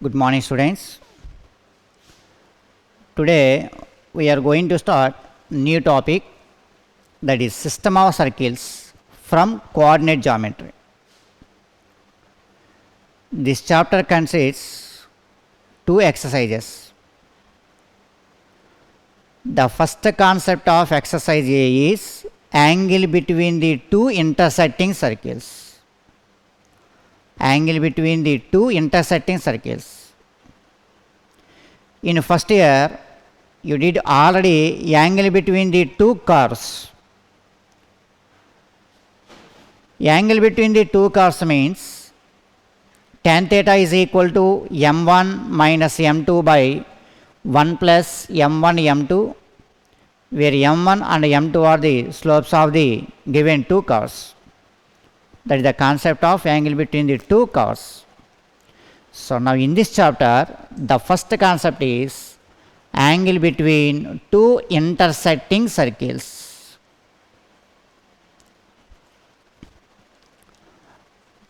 Good morning, students. Today we are going to start new topic, that is system of circles from coordinate geometry. This chapter consists two exercises. The first concept of exercise A is angle between the two intersecting circles. Angle between the two intersecting circles. In first year, you did already angle between the two curves. Angle between the two curves means tan theta is equal to m1 minus m2 by 1 plus m1 m2, where m1 and m2 are the slopes of the given two curves. That is the concept of angle between the two curves. So now in this chapter, the first concept is angle between two intersecting circles.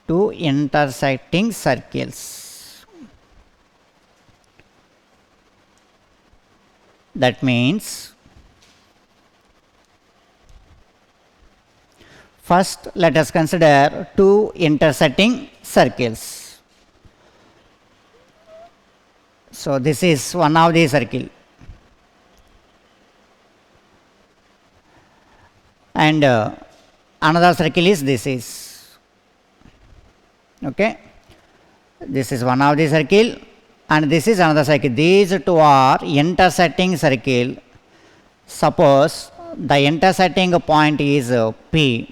Two intersecting circles. That means first let us consider two intersecting circles. So this is one of the circle, and another circle is this. Okay, this is one of the circle and this is another circle. These two are intersecting circle. Suppose the intersecting point is P.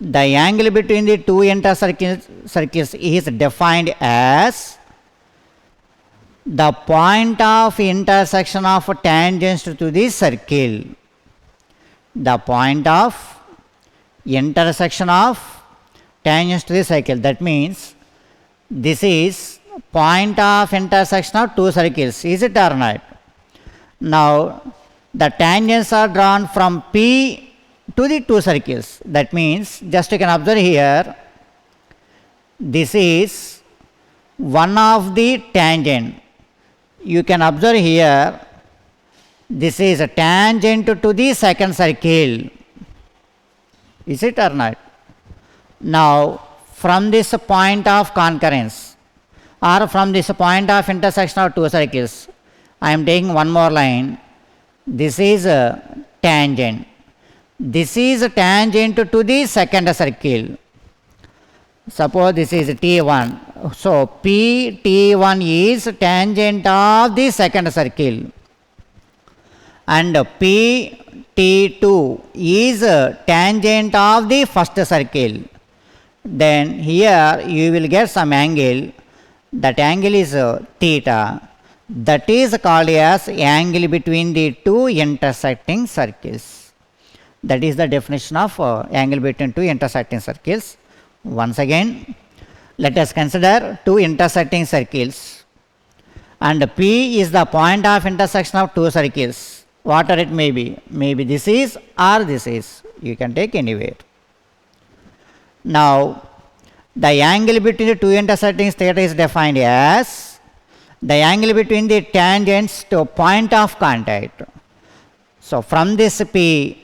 The angle between the two intersecting circles is defined as the point of intersection of tangents to the circle. The point of intersection of tangents to the circle. That means this is point of intersection of two circles. Is it or not? Now the tangents are drawn from P to the two circles. That means just you can observe here, this is one of the tangent. You can observe here, this is a tangent to the second circle. Is it or not? Now from this point of concurrence or from this point of intersection of two circles, I am taking one more line. This is a tangent. This is a tangent to the second circle. Suppose this is T1. So P T1 is tangent of the second circle, and P T2 is tangent of the first circle. Then here you will get some angle. That angle is theta. That is called as angle between the two intersecting circles. That is the definition of angle between two intersecting circles. Once again, let us consider two intersecting circles, and P is the point of intersection of two circles. Whatever it may be, maybe this is or this is, you can take anywhere. Now the angle between the two intersecting theta is defined as the angle between the tangents to point of contact. So from this P,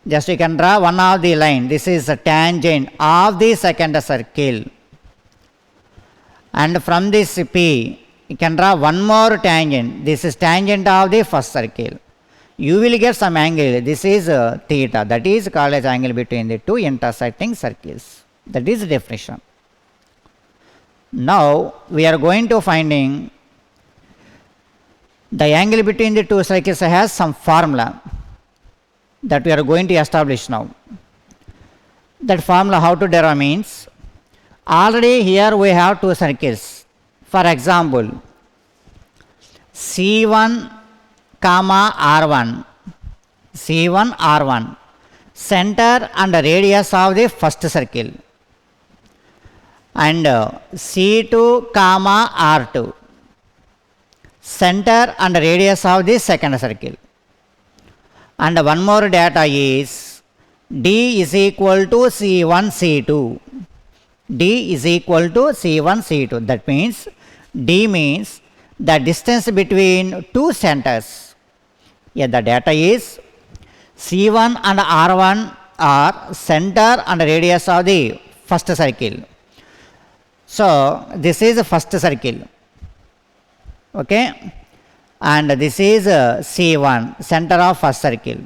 just you can draw one of the line. This is a tangent of the second circle, and from this P you can draw one more tangent. This is tangent of the first circle. You will get some angle. This is theta. That is called as angle between the two intersecting circles. That is the definition. Now we are going to finding the angle between the two circles has some formula that we are going to establish now. That formula how to derive means, already here we have two circles. For example, C1 comma R1, C1 R1, center and radius of the first circle, and C2 comma R2, center and radius of the second circle. And one more data is D is equal to C1 C2. D is equal to C1, C2. That means D means the distance between two centers. Here the data is C1 and R1 are center and radius of the first circle. So this is the first circle. Okay, and this is C1, center of first circle.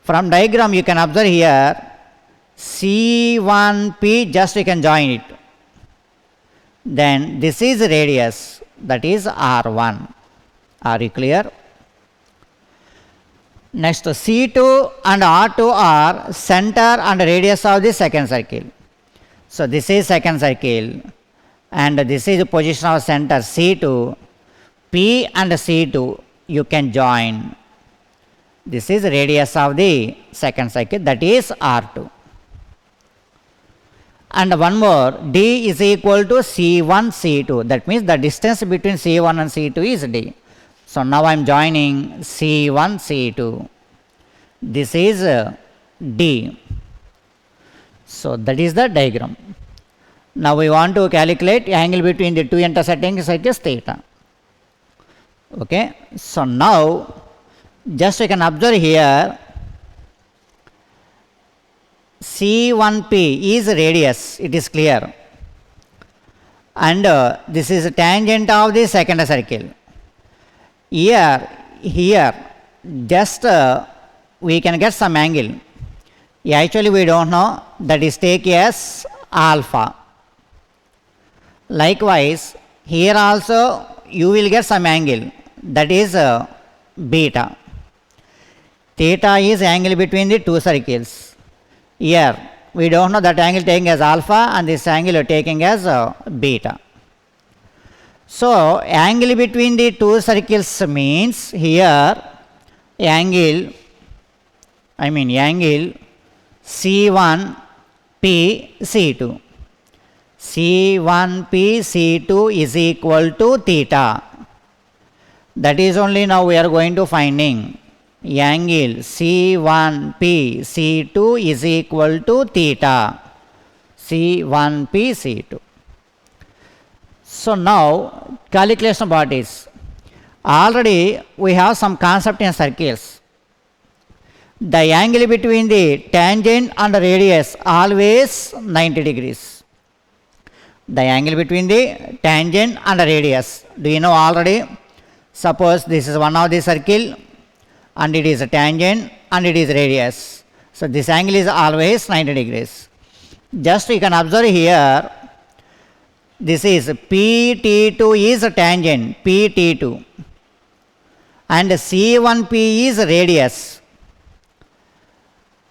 From diagram you can observe here C1P, just you can join it. Then this is radius, that is R1. Are you clear? Next, C2 and R2 are center and radius of the second circle. So this is second circle and this is the position of center C2. P and C2 you can join. This is radius of the second circle, that is R2. And one more, D is equal to C1, C2. That means the distance between C1 and C2 is D. So now I am joining C1, C2. This is D. So that is the diagram. Now we want to calculate angle between the two intersecting circles theta. Okay. So now just you can observe here C1P is radius, it is clear, and this is a tangent of the second circle. Here just we can get some angle. Actually we don't know, that is take as alpha. Likewise here also you will get some angle, that is beta. Theta is angle between the two circles. Here we don't know that angle taking as alpha and this angle taking as beta. So angle between the two circles means here angle C1 P C2. C1 P C2 is equal to theta. That is only now we are going to finding. Angle C1P C2 is equal to theta. C1P C2. So now calculation what is? Already we have some concept in circles. The angle between the tangent and radius always 90 degrees. The angle between the tangent and radius. Do you know already? Suppose this is one of the circle and it is a tangent and it is radius. So this angle is always 90 degrees. Just you can observe here, this is PT2 is a tangent, PT2, and C1P is radius.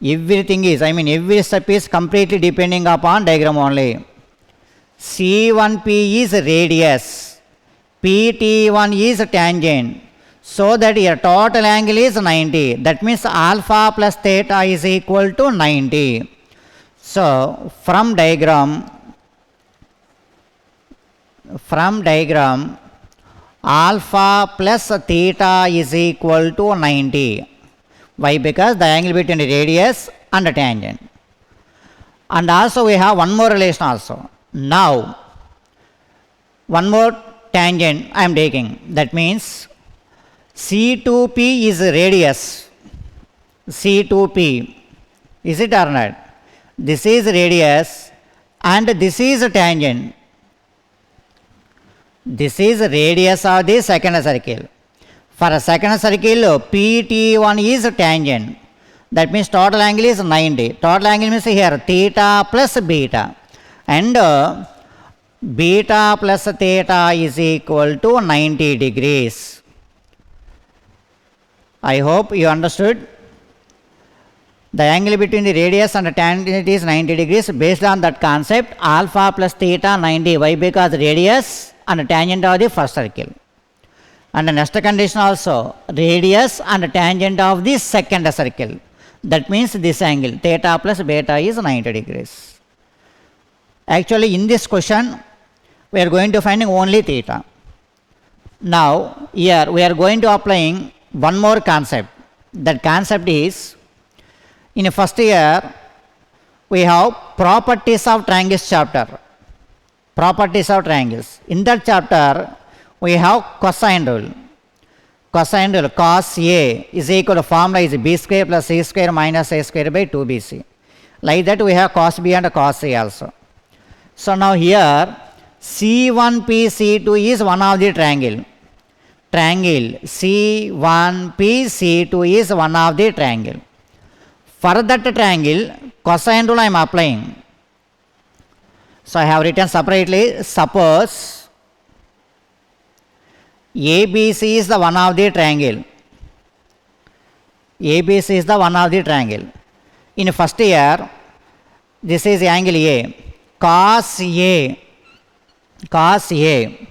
Everything is, every step is completely depending upon diagram only. C1P is radius, PT1 is tangent. So that your total angle is 90. That means alpha plus theta is equal to 90. So from diagram alpha plus theta is equal to 90. Why? Because the angle between the radius and the tangent. And also we have one more relation also. Now one more tangent I am taking. That means C2P is radius. C2P. Is it or not? This is radius and this is a tangent. This is radius of the second circle. For a second circle, PT1 is a tangent. That means total angle is 90. Total angle means here theta plus beta. And beta plus theta is equal to 90 degrees. I hope you understood. The angle between the radius and the tangent is 90 degrees. Based on that concept, alpha plus theta 90. Why? Because radius and tangent of the first circle. And the next condition also, radius and tangent of the second circle. That means this angle, theta plus beta is 90 degrees. Actually, in this question, we are going to finding only theta. Now, here we are going to applying one more concept. That concept is, in first year we have properties of triangles chapter. Properties of triangles. In that chapter, we have cosine rule. Cosine rule, cos A is equal to formula is b square plus c square minus a square by 2bc. Like that we have cos B and cos A also. So now here C1P C2 is one of the triangle. Triangle C1P C2 is one of the triangle. For that triangle, cosine rule I am applying. So I have written separately, suppose ABC is the one of the triangle. ABC is the one of the triangle. In first year, this is angle A. Cos A. Cos A.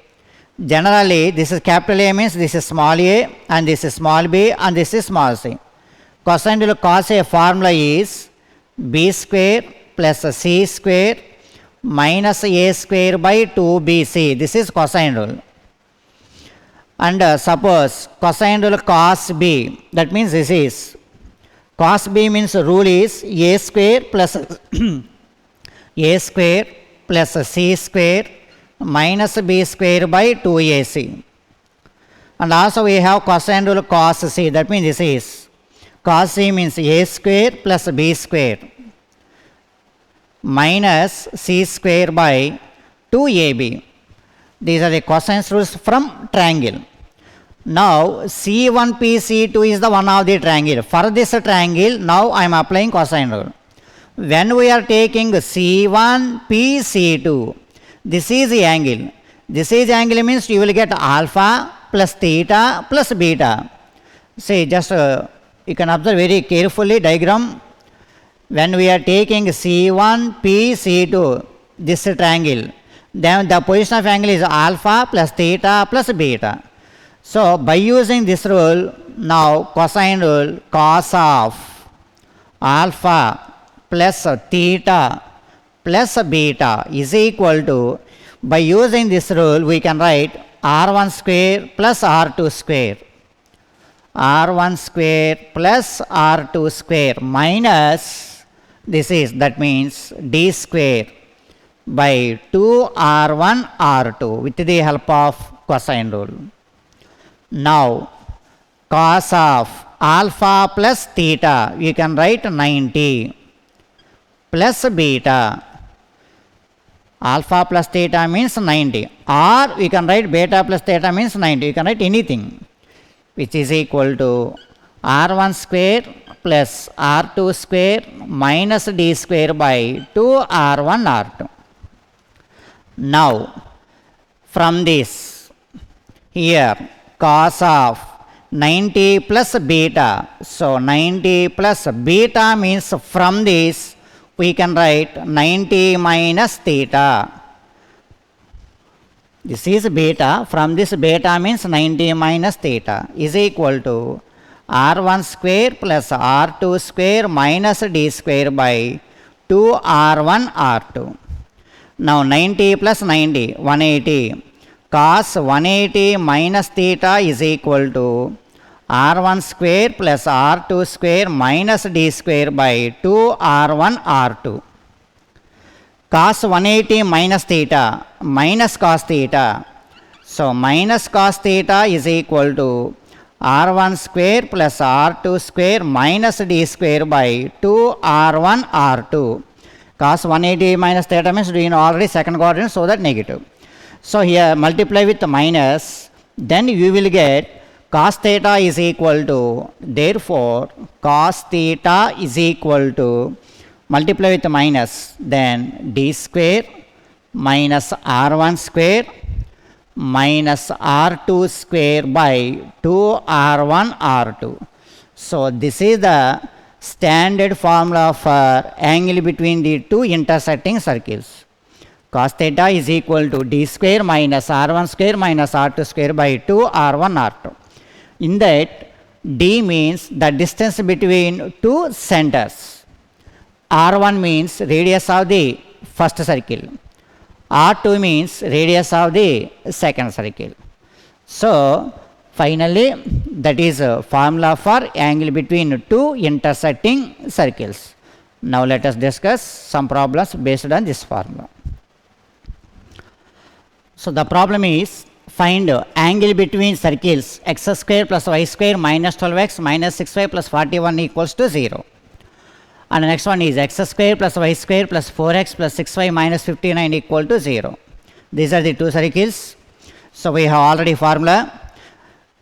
Generally, this is capital A means this is small a and this is small b and this is small c. Cosine rule cos A formula is b square plus c square minus a square by 2bc. This is cosine rule. And suppose cosine rule cos B, that means this is cos B means rule is a square plus a square plus c square minus b square by 2ac. And also we have cosine rule cos C, that means this is cos C means a square plus b square minus c square by 2ab. These are the cosine rules from triangle. Now C1P C2 is the one of the triangle. For this triangle, now I am applying cosine rule. When we are taking C1P C2, this is the angle. This is angle means you will get alpha plus theta plus beta. See, just you can observe very carefully diagram. When we are taking C1P C2, this triangle, then the position of angle is alpha plus theta plus beta. So by using this rule, now cosine rule cos of alpha plus theta plus beta is equal to, by using this rule we can write r1 square plus r2 square. r1 square plus r2 square minus this is, that means d square by 2r1 r2 with the help of cosine rule. Now cos of alpha plus theta, you can write 90 plus beta. Alpha plus theta means 90, or we can write beta plus theta means 90. You can write anything, which is equal to r1 square plus r2 square minus d square by 2r1 r2. Now from this, here cos of 90 plus beta, so 90 plus beta means from this we can write 90 minus theta. This is beta, from this beta means 90 minus theta is equal to r1 square plus r2 square minus d square by 2r1 r2. Now 90 plus 90, 180. Cos 180 minus theta is equal to r1 square plus r2 square minus d square by 2r1 r2. Cos 180 minus theta minus cos theta. So minus cos theta is equal to r1 square plus r2 square minus d square by 2r1 r2. Cos 180 minus theta means we know already second quadrant, so that negative. So here multiply with minus, then you will get cos theta is equal to, therefore cos theta is equal to, multiply with minus, then d square minus r1 square minus r2 square by 2r1 r2. So this is the standard formula for angle between the two intersecting circles. Cos theta is equal to d square minus r1 square minus r2 square by 2r1 r2. In that, d means the distance between two centers. r1 means radius of the first circle. r2 means radius of the second circle. So finally, that is a formula for angle between two intersecting circles. Now let us discuss some problems based on this formula. So the problem is, find angle between circles x square plus y square minus 12x minus 6y plus 41 equals to 0. And the next one is x square plus y square plus 4x plus 6y minus 59 equal to 0. These are the two circles. So we have already formula.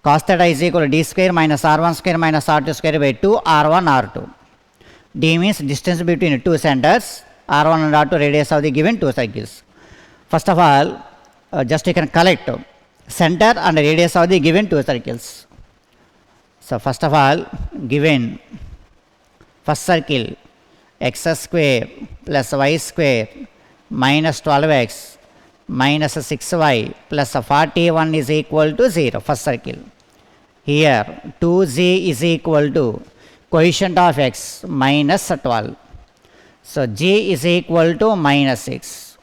Cos theta is equal to d square minus r1 square minus r2 square by 2 r1 r2. D means distance between two centers, r1 and r2 radius of the given two circles. First of all, just you can collect center and radius of the given two circles. So first of all, given first circle x square plus y square minus 12x minus 6y plus 41 is equal to 0, first circle. Here 2z is equal to coefficient of x minus 12. So g is equal to minus 6.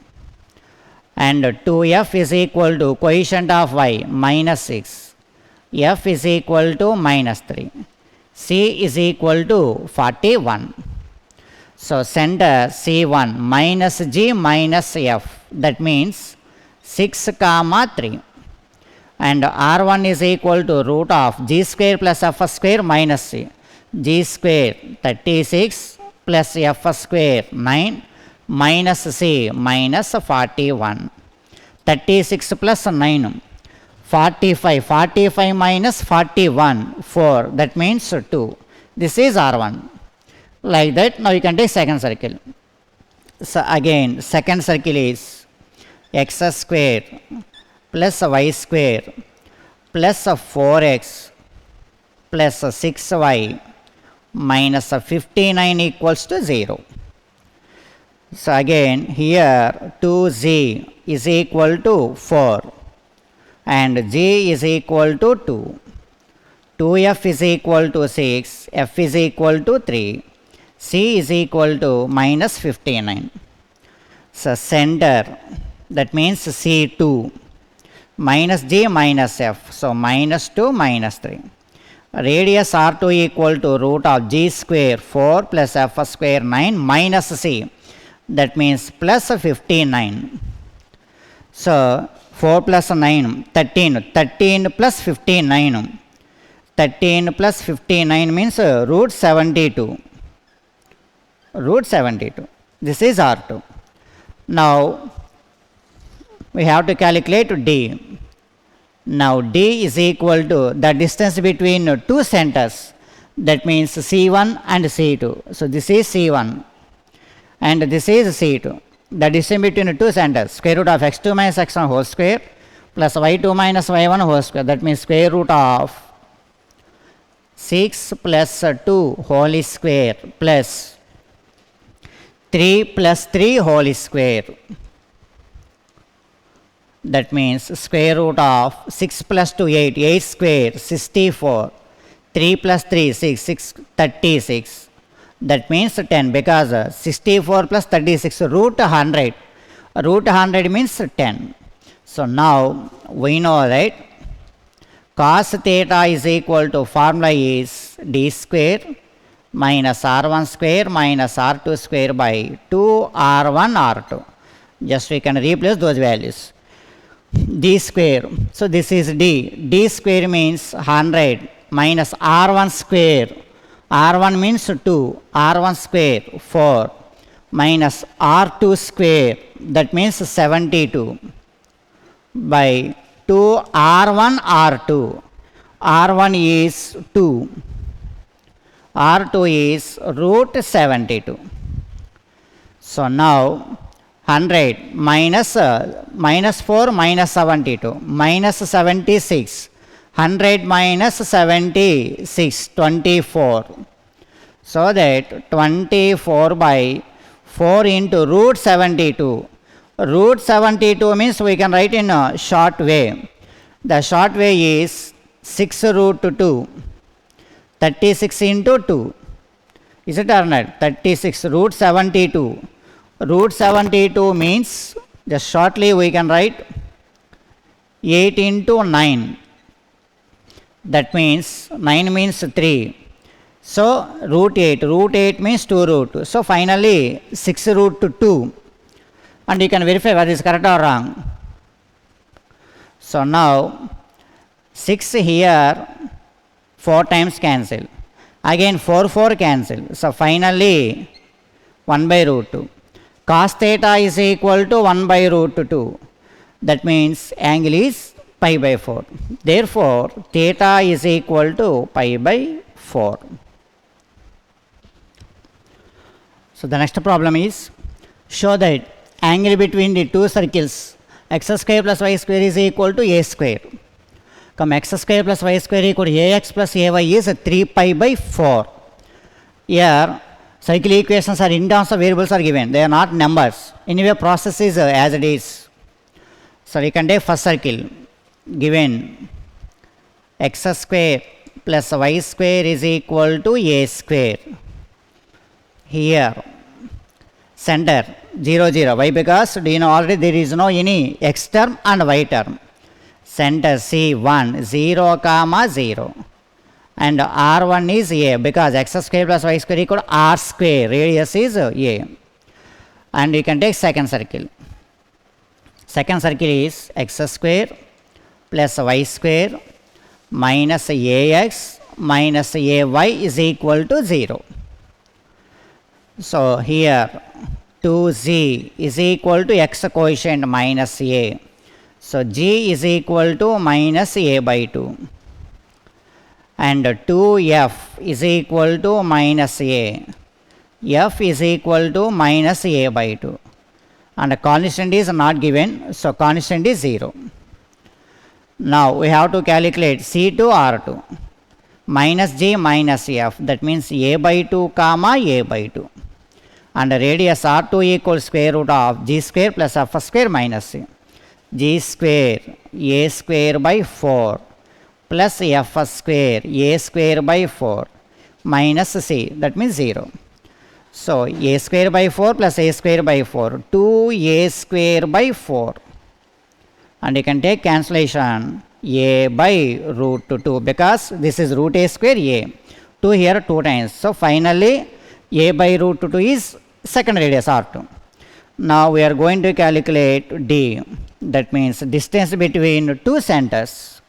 And 2f is equal to coefficient of y minus 6. F is equal to minus 3. C is equal to 41. So center C1 minus G minus F, that means 6 comma 3. And R1 is equal to root of G square plus F square minus C. G square 36 plus F square 9 minus C minus 41. 36 plus 9. 45. 45 minus 41, 4. That means 2. This is R1. Like that, now you can take second circle. So again, second circle is x square plus y square plus 4x plus 6y minus 59 equals to 0. So again, here 2z is equal to 4 and g is equal to 2. 2f is equal to 6, f is equal to 3, c is equal to minus 59. So center, that means C2 minus g minus f, so minus 2 minus 3. Radius R2 equal to root of g square 4 plus f square 9 minus c, that means plus 59. So 4 plus 9, 13. 13 plus 59. 13 plus 59 means root 72. Root 72. This is R2. Now we have to calculate D. Now D is equal to the distance between two centers, that means C1 and C2. So this is C1 and this is C2. The distance between two centers, square root of x2 minus x1 whole square plus y2 minus y1 whole square, that means square root of 6 plus 2 whole square plus 3 plus 3 whole square. That means square root of 6 plus 2 8, 8 square 64, 3 plus 3 6, 6 36. That means 10, because 64 plus 36 root 100. Root 100 means 10. So now we know that cos theta is equal to, formula is d square minus r1 square minus r2 square by 2 r1 r2. Just we can replace those values. D square, so this is d. D square means 100 minus r1 square. R1 means 2, R1 square 4 minus R2 square, that means 72 by 2 R1 R2. R1 is 2, R2 is root 72. So now 100 minus minus 4 minus 72 minus 76. 100 minus 76, 24. So that 24 by 4 into root 72. Root 72 means we can write in a short way. The short way is 6 root 2. 36 into 2. Is it or not? 36 root 72. Root 72 means, just shortly we can write 8 into 9. That means 9 means 3, So root 8 means 2 root. So finally 6 root 2, and you can verify whether it is correct or wrong. So now 6 here 4 times cancel, again 4 cancel, so finally 1 by root 2. Cos theta is equal to 1 by root 2, that means angle is pi by 4. Therefore theta is equal to pi by 4. So the next problem is, show that angle between the two circles x square plus y square is equal to a square. Come, x square plus y square equal to ax plus ay is 3 pi by 4. Here cycle equations are in terms of variables are given, they are not numbers. Anyway process is as it is. So we can take first circle, given x square plus y square is equal to a square. Here center 0 0. Why? Because do you know already there is no any x term and y term. Center C1 0 comma 0, and R1 is a, because x square plus y square equal to r square, radius is a. And you can take second circle. Second circle is x square plus y square minus ax minus ay is equal to 0. So here 2z is equal to x coefficient minus a. So g is equal to minus a by 2. And 2f is equal to minus a. F is equal to minus a by 2. And the constant is not given, so constant is 0. Now we have to calculate C2 R2. Minus g minus f, that means a by 2 comma a by 2. And the radius R2 equals square root of g square plus f square minus c. G square a square by 4 plus f square a square by 4 minus c, that means 0. So a square by 4 plus a square by 4, 2a square by 4. And you can take cancellation a by root 2, because this is root a square a. 2 here 2 times. So finally a by root 2 is second radius R2. Now we are going to calculate d, that means distance between two centers.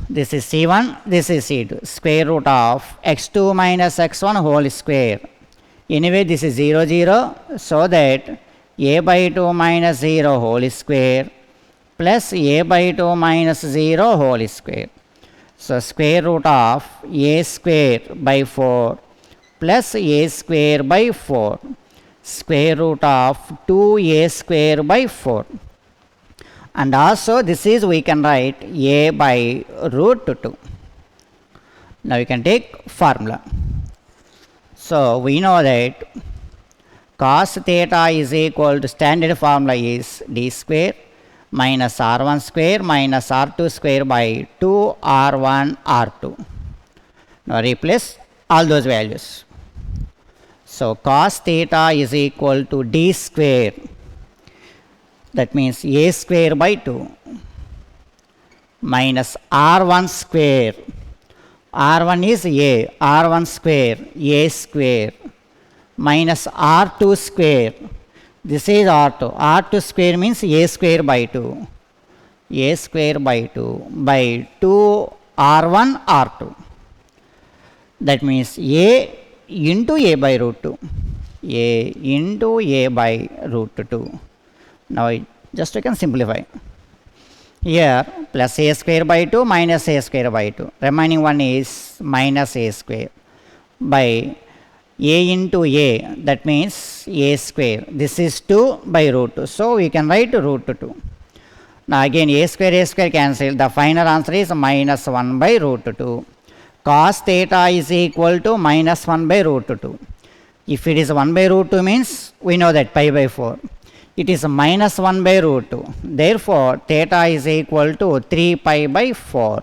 This is C1, this is C2. Square root of x2 minus x1 whole square. Anyway this is 0 0, so that a by 2 minus 0 whole square plus a by 2 minus 0 whole square. So square root of a square by 4 plus a square by 4, square root of 2a square by 4. And also this is, we can write a by root 2. Now we can take formula. So we know that cos theta is equal to, standard formula is d square minus r1 square minus r2 square by 2 r1 r2. Now replace all those values. So cos theta is equal to d square, that means a square by 2 minus r1 square, r1 is a, r1 square a square minus r2 square, this is r2, r2 square means a square by 2, a square by 2 by 2 r1 r2, that means a into a by root 2, a into a by root 2. Now just you can simplify. Here plus a square by 2 minus a square by 2, remaining one is minus a square by a into a, that means a square, this is 2 by root 2, so we can write root 2. Now again a square cancel, the final answer is minus 1 by root 2. Cos theta is equal to minus 1 by root 2. If it is 1 by root 2 means we know that pi by 4. It is minus 1 by root 2. Therefore theta is equal to 3 pi by 4.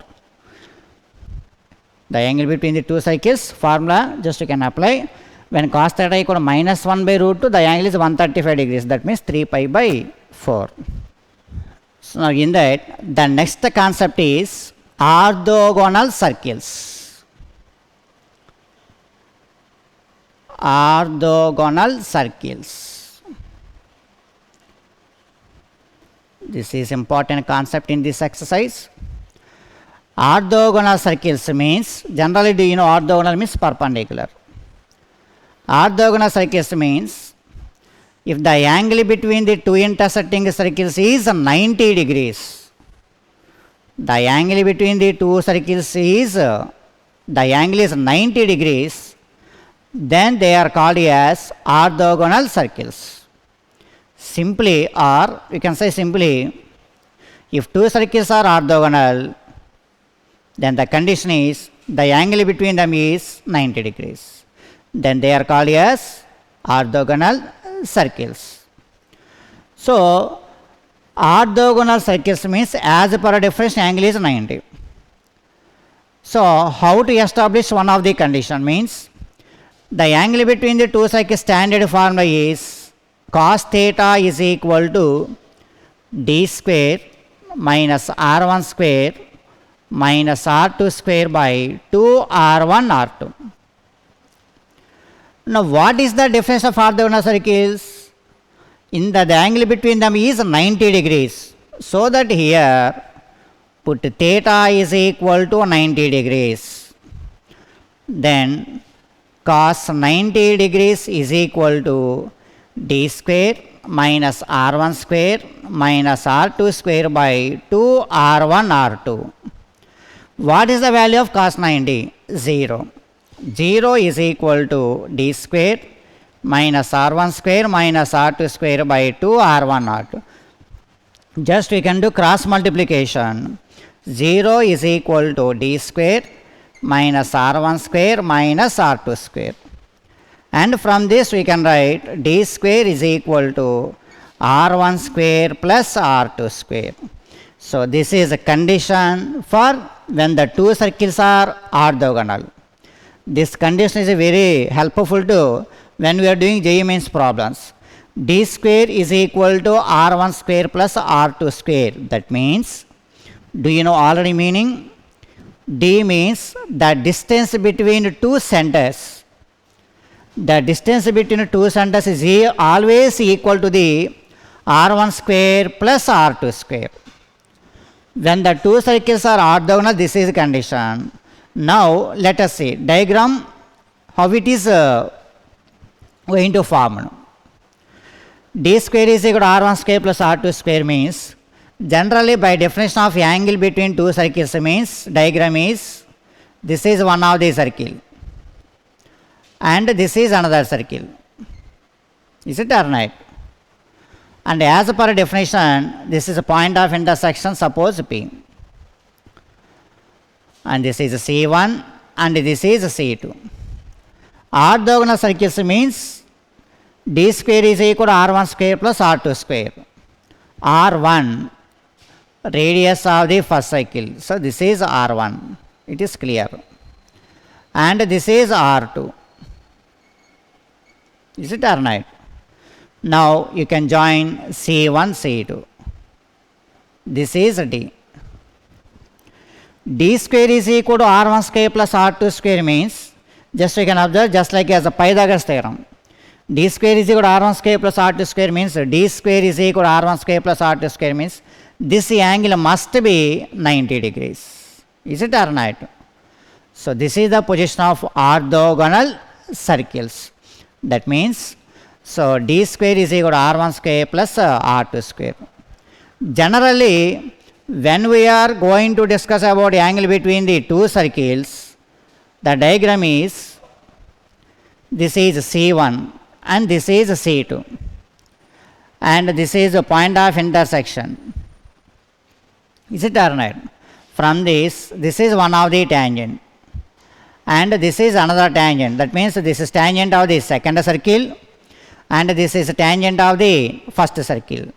The angle between the two circles, formula just you can apply. When cos theta equal to minus 1 by root 2, the angle is 135 degrees, that means 3 pi by 4. So now in that, the next concept is orthogonal circles. orthogonal circles. This is important concept in this exercise. Orthogonal circles means, generally do you know orthogonal means perpendicular. Orthogonal circles means if the angle between the two intersecting circles is 90 degrees, the angle between the two circles is, the angle is 90 degrees, then they are called as orthogonal circles. Simply, or we can say simply, if two circles are orthogonal, then the condition is the angle between them is 90 degrees. Then they are called as orthogonal circles. So, orthogonal circles means as per definition angle is 90. So, how to establish one of the condition means the angle between the two circles standard formula is cos theta is equal to d square minus r1 square minus r2 square by 2 r1 r2. Now, what is the definition of orthogonal circles? In the angle between them is 90 degrees. So that here put theta is equal to 90 degrees. Then cos 90 degrees is equal to d square minus r1 square minus r2 square by 2 r1 r2. What is the value of cos 90? 0. 0 is equal to d square minus r1 square minus r2 square by 2 r1 r2. Just we can do cross multiplication. 0 is equal to d square minus r1 square minus r2 square. And from this we can write d square is equal to r1 square plus r2 square. So, this is a condition for when the two circles are orthogonal. This condition is very helpful to when we are doing JEE Mains problems. D square is equal to r1 square plus r2 square. That means, do you know already meaning? D means the distance between two centers. The distance between two centers is always equal to the r1 square plus r2 square. When the two circles are orthogonal, this is the condition. Now, let us see diagram how it is going to form. D square is equal to r1 square plus r2 square means, generally by definition of angle between two circles means, diagram is, this is one of the circle and this is another circle. Is it or not? And as per definition, this is a point of intersection, suppose P. And this is C1 and this is C2. Orthogonal circles means d square is equal to r1 square plus r2 square. R1 radius of the first cycle. So, this is R1. It is clear. And this is R2. Is it or not? Now, you can join C1, C2. This is D. D square is equal to R1 square plus R2 square means, just we can observe just like as a Pythagoras theorem. D square is equal to R1 square plus R2 square means, D square is equal to R1 square plus R2 square means, this angle must be 90 degrees. Is it or not? So, this is the position of orthogonal circles. That means, so d square is equal to r1 square plus r2 square. Generally, when we are going to discuss about angle between the two circles, the diagram is, this is C1 and this is C2 and this is a point of intersection. Is it or not? From this is one of the tangent and this is another tangent. That means this is tangent of the second circle and this is tangent of the first circle,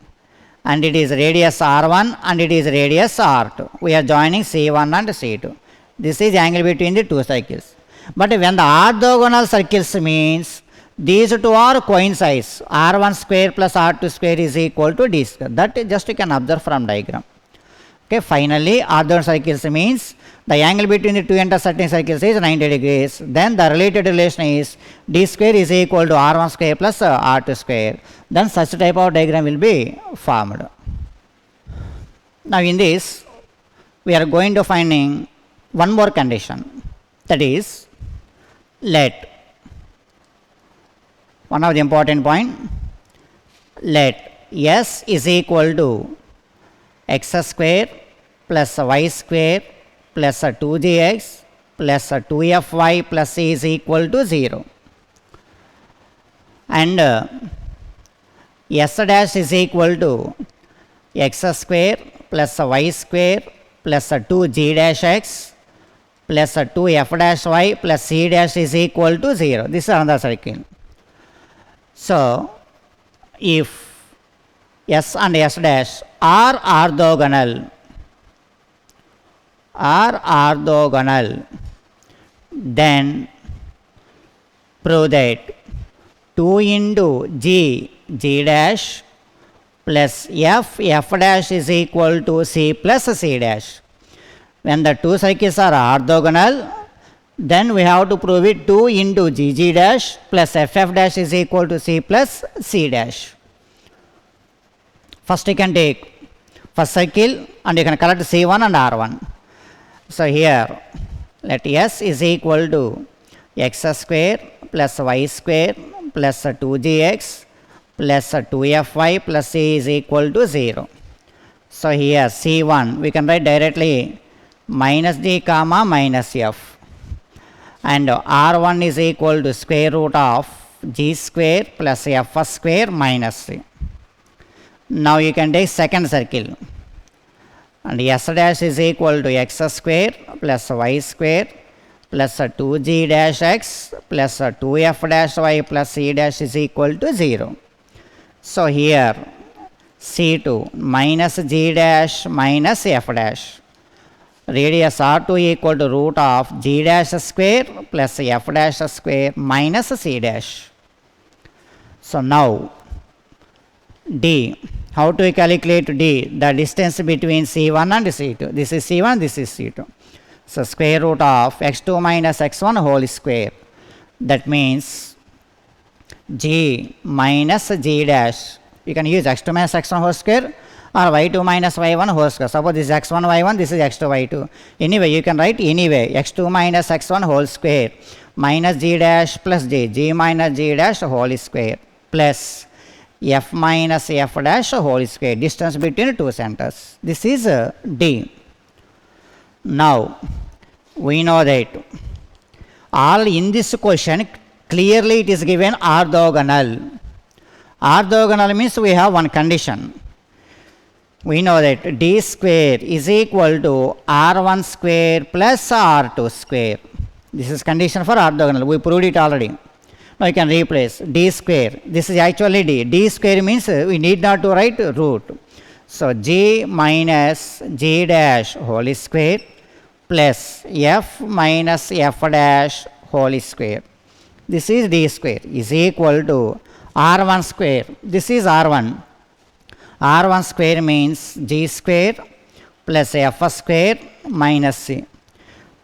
and it is radius r1 and it is radius r2. We are joining C1 and C2. This is angle between the two circles. But when the orthogonal circles means these two are coincide, r1 square plus r2 square is equal to d square. That just you can observe from diagram. Okay, finally orthogonal circles means the angle between the two intersecting circles is 90 degrees. Then the related relation is d square is equal to r1 square plus r2 square. Then such type of diagram will be formed. Now in this we are going to finding one more condition, that is, let one of the important point, let s is equal to x square plus y square plus 2gx plus 2fy plus c is equal to 0, and s dash is equal to x square plus y square plus 2g dash x plus 2f dash y plus c dash is equal to 0. This is another circle. So if s and s dash are orthogonal, then prove that 2 into g dash plus f dash is equal to c plus c dash. When the two circles are orthogonal, then we have to prove it 2 into g dash plus f dash is equal to c plus c dash. First you can take first circle and you can collect c1 and r1. So here let s is equal to x square plus y square plus 2gx plus 2fy plus c is equal to 0. So here c1 we can write directly minus g comma minus f, and r1 is equal to square root of g square plus f square minus c. Now you can take second circle, and s dash is equal to x square plus y square plus 2g dash x plus 2f dash y plus c dash is equal to 0. So here c2 minus g dash minus f dash, radius r2 equal to root of g dash square plus f dash square minus c dash. So now d, how to calculate d? The distance between c1 and c2. This is c1, this is c2. So square root of x2 minus x1 whole square. That means g minus g dash. You can use x2 minus x1 whole square or y2 minus y1 whole square. Suppose this is x1 y1, this is x2 y2. Anyway, you can write anyway x2 minus x1 whole square minus g dash plus g minus g dash whole square plus f minus f dash whole square, distance between two centers. This is d. Now we know that all in this question clearly it is given orthogonal. Orthogonal means we have one condition. We know that d square is equal to r1 square plus r2 square. This is condition for orthogonal. We proved it already. Now you can replace d square. This is actually d. D square means we need not to write root. So g minus g dash whole square plus f minus f dash whole square. This is d square is equal to r1 square. This is r1. r1 square means g square plus f square minus c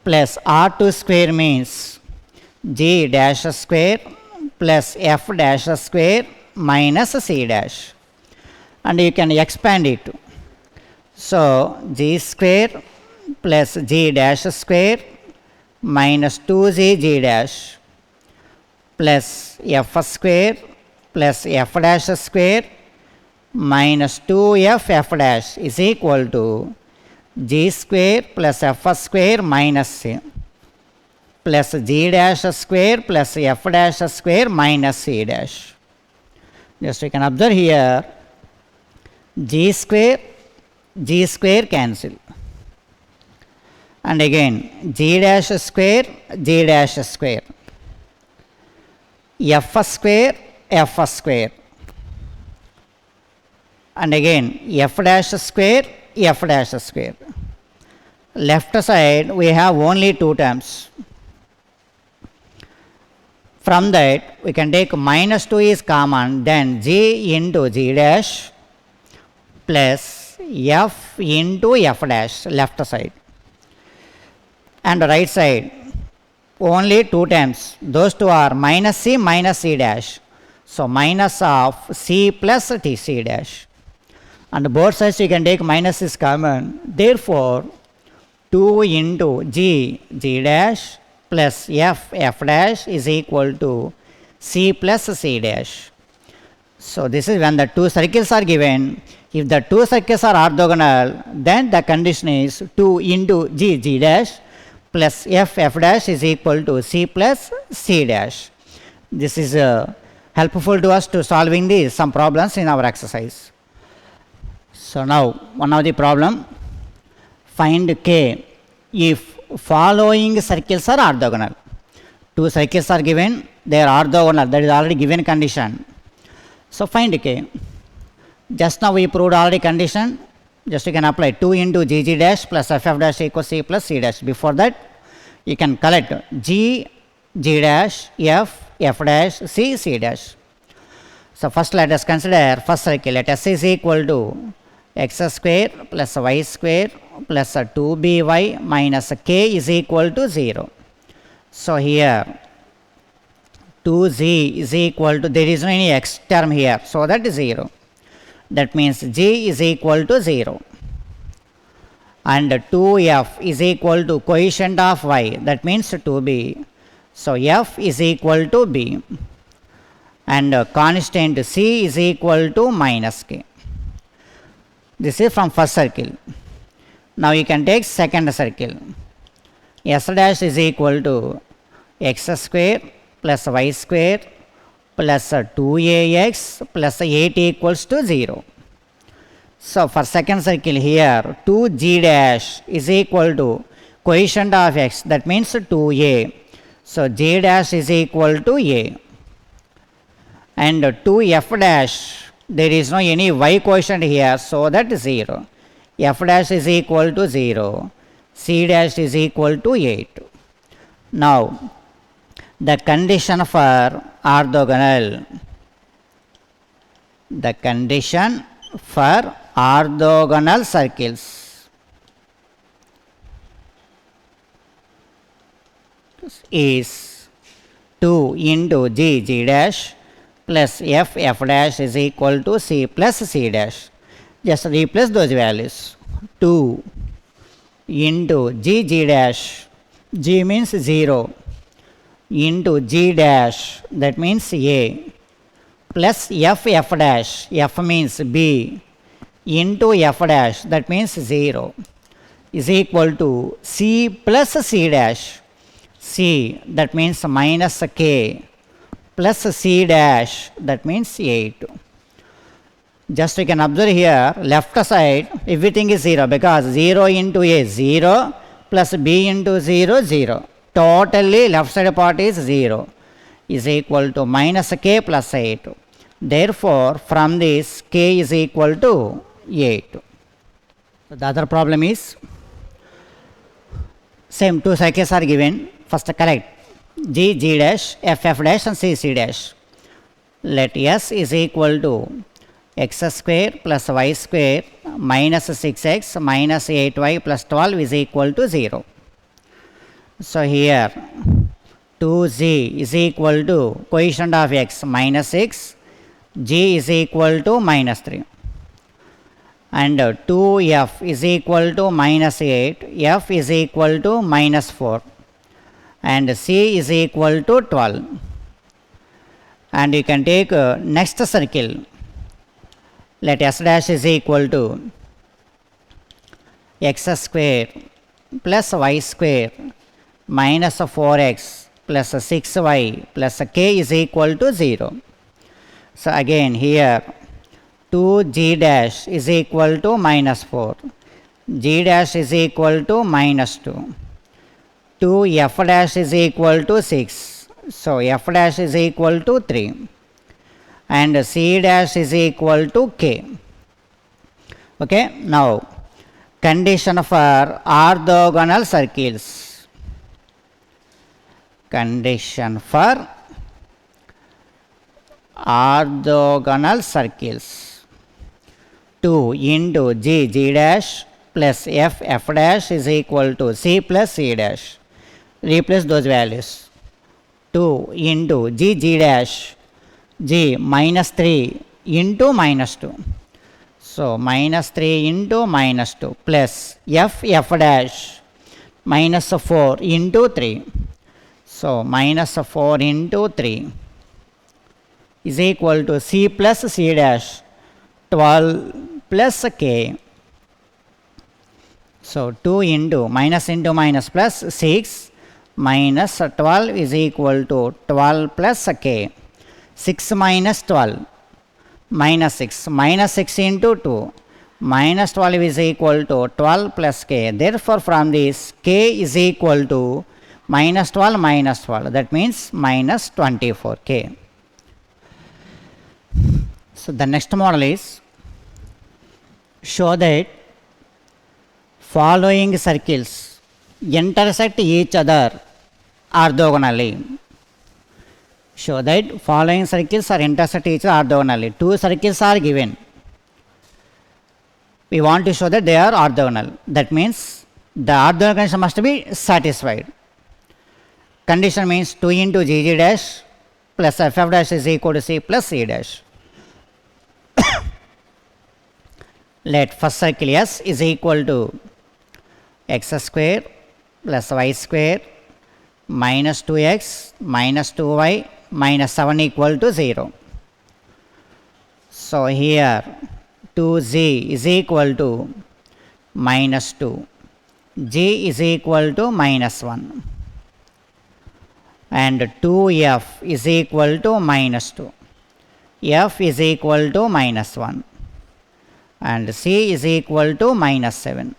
plus r2 square means g dash square plus f dash square minus c dash, and you can expand it. So g square plus g dash square minus 2g g dash plus f square plus f dash square minus 2f f dash is equal to g square plus f square minus c plus g dash square plus f dash square minus c dash. Just you can observe here g square cancel, and again g dash square f square, and again f dash square. Left side we have only two terms. From that we can take minus 2 is common, then g into g dash plus f into f dash, left side, and right side only two terms, those two are minus c dash, so minus of c plus tc dash, and both sides you can take minus is common, therefore 2 into g dash plus f dash is equal to c plus c dash. So this is when the two circles are given. If the two circles are orthogonal, then the condition is 2 into g dash plus f dash is equal to c plus c dash. This is helpful to us to solving some problems in our exercise. So now one of the problem, find k if following circles are orthogonal. Two circles are given, they are orthogonal, that is already given condition. So find k. Just now we proved already condition, just you can apply 2 into g dash plus f dash equals c plus c dash. Before that you can collect g dash f dash c dash. So first let us consider first circle. Let s is equal to x square plus y square plus 2by minus k is equal to 0. So here 2z is equal to, there is no any x term here, so that is 0. That means g is equal to 0. And 2f is equal to coefficient of y, that means 2b. So f is equal to b. And constant c is equal to minus k. This is from first circle. Now you can take second circle. S dash is equal to x square plus y square plus 2ax plus 8 equals to 0. So for second circle here 2g dash is equal to coefficient of x, that means 2a. So g dash is equal to a. And 2f dash, there is no any y quotient here, so that is 0. F dash is equal to 0. C dash is equal to 8. Now the condition for orthogonal, the condition for orthogonal circles is 2 into g dash plus f dash is equal to c plus c dash. Just replace those values. 2 into g dash, g means 0, into g dash, that means a, plus f dash, f means b, into f dash, that means 0, is equal to c plus c dash, c, that means minus k, plus c dash, that means 8. Just you can observe here, left side everything is 0, because 0 into a 0 plus b into 0 0. Totally left side part is 0, is equal to minus k plus 8. Therefore from this k is equal to 8. So the other problem is same, two circles are given. First correct g dash, f dash and c dash. Let s is equal to x square plus y square minus 6x minus 8y plus 12 is equal to 0. So here 2z is equal to coefficient of x minus 6, g is equal to minus 3, and 2f is equal to minus 8, f is equal to minus 4, and c is equal to 12. And you can take next circle. Let s dash is equal to x square plus y square minus 4x plus 6y plus k is equal to 0. So again here 2g dash is equal to minus 4, g dash is equal to minus 2, 2f dash is equal to 6, so f dash is equal to 3, and c dash is equal to k. Okay, now condition for orthogonal circles. Condition for orthogonal circles. 2 into g dash plus f dash is equal to c plus c dash. Replace those values. 2 into g dash, g minus 3 into minus 2. So minus 3 into minus 2 plus f dash minus 4 into 3. So minus 4 into 3 is equal to c plus c dash 12 plus k. So 2 into minus plus 6 minus 12 is equal to 12 plus k. 6 minus 12 minus 6 into 2 minus 12 is equal to 12 plus k. Therefore, from this k is equal to minus 12 minus 12, that means minus 24k. So the next model is show that following circles intersect each other orthogonally. Show that following circles are intersect each other orthogonally. Two circles are given. We want to show that they are orthogonal. That means the orthogonal condition must be satisfied. Condition means 2 into g dash plus f dash is equal to c plus c dash. Let first circle S is equal to x square plus y square minus 2x minus 2y minus 7 equal to 0. So here 2z is equal to minus 2, g is equal to minus 1, and 2f is equal to minus 2, f is equal to minus 1, and c is equal to minus 7.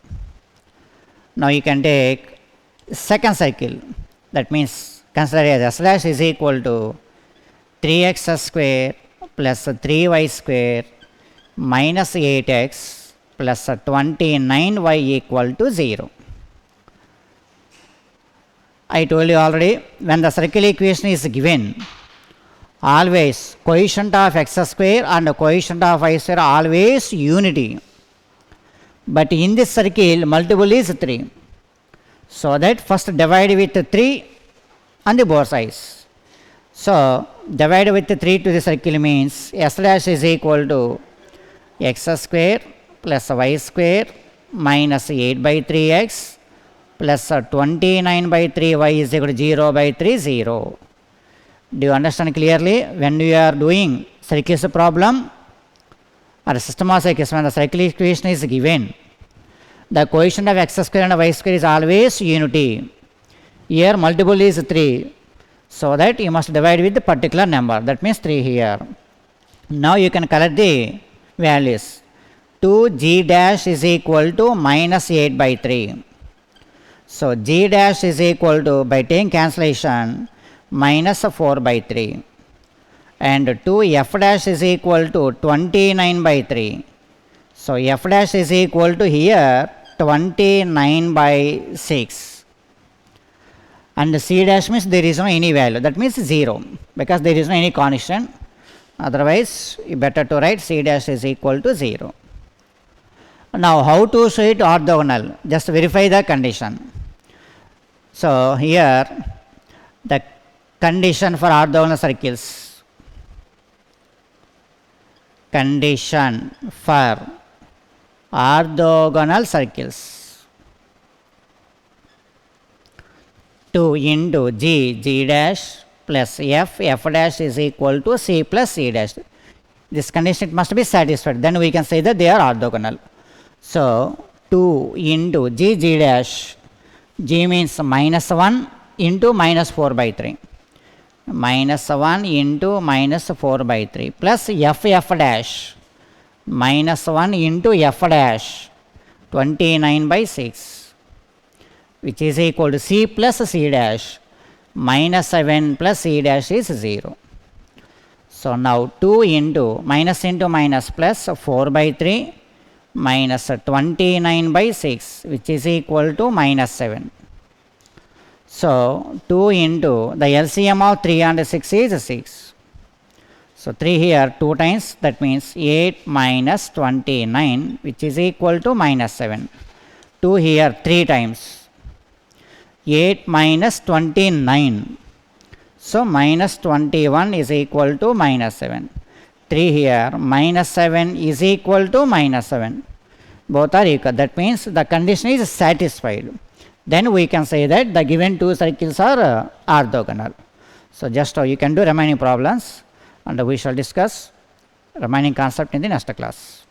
Now you can take second cycle, that means consider as s dash is equal to 3x square plus 3y square minus 8x plus 29y equal to 0. I told you already, when the circle equation is given, always coefficient of x square and coefficient of y square are always unity. But in this circle, multiple is 3. So that first divide with 3 on the both sides. So divide with 3 to the circle means s dash is equal to x square plus y square minus 8 by 3x plus 29 by 3y is equal to 0 by 3, 0. Do you understand clearly? When you are doing circles problem or system of circles, when the circle equation is given, the coefficient of x square and y square is always unity. Here multiple is 3. So that you must divide with the particular number. That means 3 here. Now you can collect the values. 2g dash is equal to minus 8 by 3. So g dash is equal to, by taking cancellation, minus 4 by 3. And 2f dash is equal to 29 by 3. So f dash is equal to here 29 by 6. And c dash means there is no any value. That means 0, because there is no any constant. Otherwise, you better to write c dash is equal to 0. Now, how to show it orthogonal? Just verify the condition. So here the condition for orthogonal circles. Condition for orthogonal circles. 2 into g dash plus f dash is equal to c plus c dash. This condition must be satisfied. Then we can say that they are orthogonal. So 2 into g dash, g means minus 1 into minus 4 by 3. Minus 1 into minus 4 by 3 plus f dash, minus 1 into f dash, 29 by 6, which is equal to c plus c dash, minus 7 plus c dash is 0. So now 2 into minus plus 4 by 3 minus 29 by 6, which is equal to minus 7. So 2 into the LCM of 3 and 6 is 6. So 3 here 2 times, that means 8 minus 29, which is equal to minus 7. 2 here 3 times, 8 minus 29. So minus 21 is equal to minus 7. 3 here minus 7 is equal to minus 7. Both are equal. That means the condition is satisfied. Then we can say that the given two circles are orthogonal. So just you can do remaining problems, and we shall discuss remaining concept in the next class.